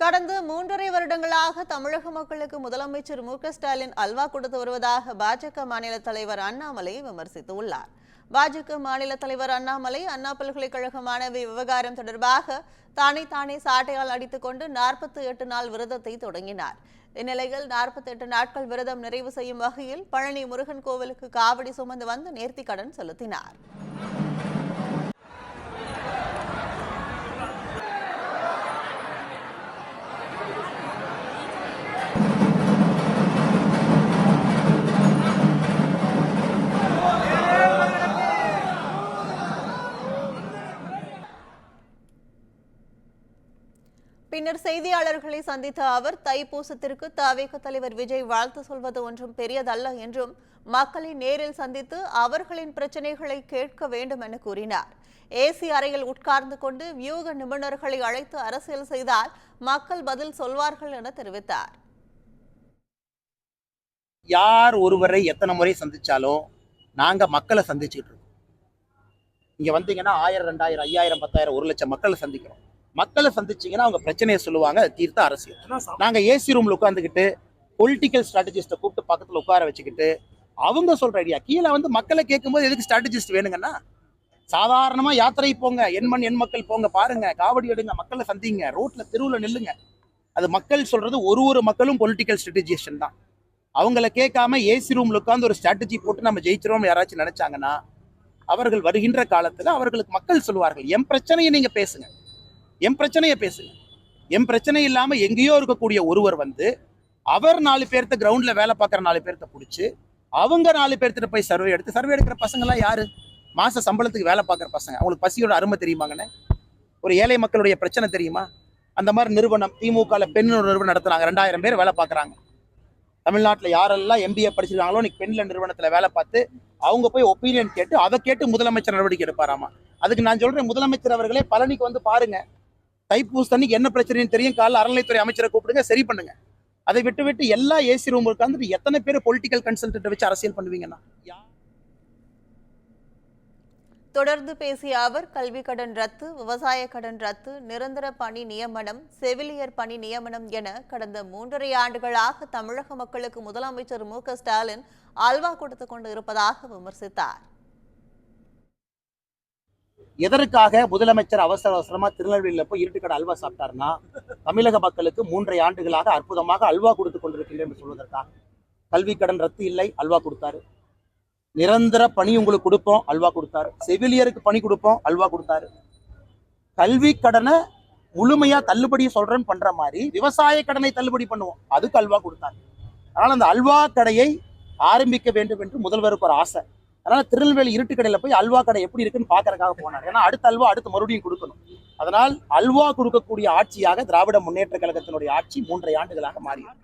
கடந்த 3.5 வருடங்களாக தமிழக மக்களுக்கு முதலமைச்சர் மு.க.ஸ்டாலின் அல்வா கொடுத்து வருவதாக பாஜக மாநில தலைவர் அண்ணாமலை விமர்சித்துள்ளார். பாஜக மாநில தலைவர் அண்ணாமலை அண்ணா பல்கலைக்கழக மாணவி விவகாரம் தொடர்பாக தானே சாட்டையால் அடித்துக் கொண்டு 48 நாள் விரதத்தை தொடங்கினார். இந்நிலையில் 48 நாட்கள் விரதம் நிறைவு செய்யும் வகையில் பழனி முருகன் கோவிலுக்கு காவடி சுமந்து வந்து நேர்த்திக்கடன் செலுத்தினார். பின்னர் செய்தியாளர்களை சந்தித்த அவர் தைப்பூசத்திற்கு தவிக தலைவர் விஜய் வாழ்த்து சொல்வது ஒன்றும் பெரியதல்ல என்றும் மக்களை நேரில் சந்தித்து அவர்களின் பிரச்சனைகளை கேட்க வேண்டும் என கூறினார். ஏசி அறையில் உட்கார்ந்து கொண்டு வியூக நிபுணர்களை அழைத்து அரசியல் செய்தால் மக்கள் பதில் சொல்வார்கள் என தெரிவித்தார். யார் ஒருவரை எத்தனை முறை சந்திச்சாலும் நாங்க மக்களை சந்திச்சுட்டு இருக்கோம். இங்க வந்தீங்கன்னா 1000, 2000, 5000, 10,000, 1 லட்சம் மக்களை சந்திக்கிறோம். மக்களை சந்திச்சிங்கன்னா அவங்க பிரச்சனையை சொல்லுவாங்க, தீர்த்த அரசியல். நாங்கள் ஏசி ரூமில் உட்காந்துக்கிட்டு பொலிட்டிக்கல் ஸ்ட்ராட்டஜிஸ்ட்டை கூப்பிட்டு பக்கத்தில் உட்கார வச்சுக்கிட்டு அவங்க சொல்கிற ஐடியா கீழே வந்து மக்களை கேட்கும்போது எதுக்கு ஸ்ட்ராட்டஜிஸ்ட் வேணுங்கன்னா, சாதாரணமாக யாத்திரை போங்க, என் மண் என் மக்கள் போங்க, பாருங்க, காவடி எடுங்க, மக்களை சந்திங்க, ரோட்டில் தெருவில் நில்லுங்க. அது மக்கள் சொல்கிறது ஒரு மக்களும் பொலிட்டிக்கல் ஸ்ட்ராட்டஜிஸ்டன் தான். அவங்கள கேட்காம ஏசி ரூமில் உட்காந்து ஒரு ஸ்ட்ராட்டஜி போட்டு நம்ம ஜெயிச்சிரோம் யாராச்சும் நினச்சாங்கன்னா அவர்கள் வருகின்ற காலத்தில் அவர்களுக்கு மக்கள் சொல்லுவார்கள், என் பிரச்சனையை நீங்கள் பேசுங்க, என் பிரச்சனையை பேசுங்க. என் பிரச்சனை இல்லாம எங்கேயோ இருக்கக்கூடிய ஒருவர் வந்து அவர் 4 பேர்த்த கிரவுண்ட்ல வேலை பார்க்குற 4 பேர்த்த பிடிச்சி அவங்க 4 பேர்த்திட்ட போய் சர்வே எடுக்கிற பசங்களாம் யாரு? மாச சம்பளத்துக்கு வேலை பார்க்குற பசங்க. அவங்களுக்கு பசியோட அருமை தெரியுமாங்கண்ணே? ஒரு ஏழை மக்களுடைய பிரச்சனை தெரியுமா? அந்த மாதிரி நிறுவனம் திமுகவில் பெண் நிறுவனம் நடத்துறாங்க, 2000 பேர் வேலை பார்க்குறாங்க. தமிழ்நாட்டில் யாரெல்லாம் MBA படிச்சிருக்காங்களோ இன்னைக்கு பெண்ல நிறுவனத்தில் வேலை பார்த்து அவங்க போய் ஒப்பீனியன் கேட்டு அதை கேட்டு முதலமைச்சர் நடவடிக்கை எடுப்பாராமா. அதுக்கு நான் சொல்றேன், முதலமைச்சர் அவர்களே பழனிக்கு வந்து பாருங்க, தைப்பூசத்துக்கு என்ன பிரச்சனைன்னு தெரியும், காலைல அறநிலைத்துறை அமைச்சரை கூப்பிடுங்க, சரி பண்ணுங்க. அதை விட்டு எல்லா ஏசி ரூம் உட்கார்ந்து எத்தனை பேர் பொலிட்டிக்கல் கன்சல்டன்ட் வச்சு அரசியல் பண்ணுவீங்கன்னா? தொடர்ந்து பேசிய அவர் கல்வி கடன் ரத்து, விவசாய கடன் ரத்து, நிரந்தர பணி நியமனம், செவிலியர் பணி நியமனம் என கடந்த 3.5 ஆண்டுகளாக தமிழக மக்களுக்கு முதலமைச்சர் மு.க.ஸ்டாலின் அல்வா கொடுத்துக் கொண்டு இருப்பதாக விமர்சித்தார். எதற்காக முதலமைச்சர் அவசரமா திருநெல்வேலியில் போய் இருட்டுக்கடை அல்வா சாப்பிட்டாருன்னா, தமிழக மக்களுக்கு 3.5 ஆண்டுகளாக அற்புதமாக அல்வா கொடுத்து கொண்டிருக்கிறேன் என்று சொல்வதற்காக. கல்வி கடன் ரத்து இல்லை, அல்வா கொடுத்தாரு. நிரந்தர பணி உங்களுக்கு கொடுப்போம், அல்வா கொடுத்தாரு. செவிலியருக்கு பணி கொடுப்போம், அல்வா கொடுத்தாரு. கல்வி கடனை முழுமையா தள்ளுபடி சொல்றேன்னு பண்ற மாதிரி விவசாய கடனை தள்ளுபடி பண்ணுவோம், அதுக்கு அல்வா கொடுத்தாரு. அதனால அந்த அல்வா கடையை ஆரம்பிக்க வேண்டும் என்று முதல்வருக்கு ஒரு ஆசை. அதனால திருநெல்வேலி இருட்டு கடையில் போய் அல்வா கடை எப்படி இருக்குன்னு பார்க்கறதுக்காக போனார். ஏன்னா அடுத்த அல்வா அடுத்து மறுபடியும் கொடுக்கணும். அதனால் அல்வா கொடுக்கக்கூடிய ஆட்சியாக திராவிட முன்னேற்ற கழகத்தினுடைய ஆட்சி 3.5 ஆண்டுகளாக மாறியது.